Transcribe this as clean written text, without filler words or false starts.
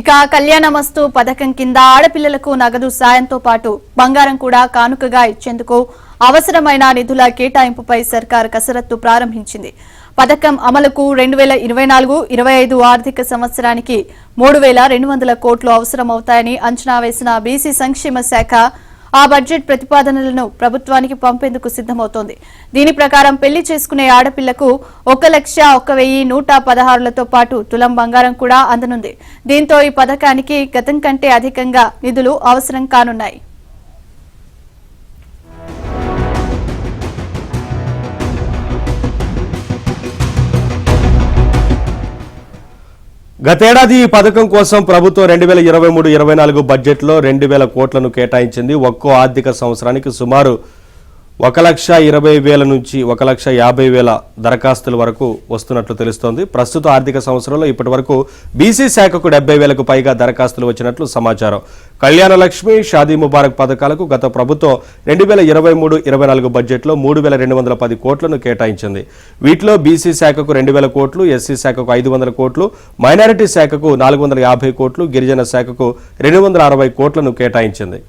ఇక కళ్యాణమస్తు పథకం కింద ఆడపిల్లలకు నగదు సాయంతో పాటు బంగారం కూడా కానుకగా ఇచ్చేందుకు అవసరమైన నిధుల కేటాయింపుపై సర్కార్ కసరత్తు ప్రారంభించింది. పథకం అమలుకు 2024-25 ఆర్థిక సంవత్సరానికి 3200 కోట్లు అవసరమవుతాయని అంచనా వేసిన బీసీ సంక్షేమ శాఖ ఆ బడ్జెట్ ప్రతిపాదనలను ప్రభుత్వానికి పంపేందుకు సిద్దమవుతోంది. దీని ప్రకారం పెళ్లి చేసుకునే ఆడపిల్లకు 1,01,116లతో పాటు తులం బంగారం కూడా అందనుంది. దీంతో ఈ పథకానికి గతం కంటే అధికంగా నిధులు అవసరం కానున్నాయి. గతేడాది ఈ పథకం కోసం ప్రభుత్వం 2023-24 బడ్జెట్లో 2,000 కోట్లను కేటాయించింది. ఒక్కో ఆర్థిక సంవత్సరానికి సుమారు 1,20,000 నుంచి 1,50,000 దరఖాస్తుల వరకు వస్తున్నట్లు తెలుస్తోంది. ప్రస్తుత ఆర్థిక సంవత్సరంలో ఇప్పటి వరకు బీసీ శాఖకు 70,000కు పైగా దరఖాస్తులు వచ్చినట్లు సమాచారం. కళ్యాణ లక్ష్మి, షాదీ ముబారక్ పథకాలకు గత ప్రభుత్వం 2023-24 బడ్జెట్లో 3,210 కోట్లను కేటాయించింది. వీటిలో బీసీ శాఖకు 2,000 కోట్లు, ఎస్సీ శాఖకు 500 కోట్లు, మైనారిటీ శాఖకు 450 కోట్లు, గిరిజన శాఖకు 260 కోట్లను కేటాయించింది.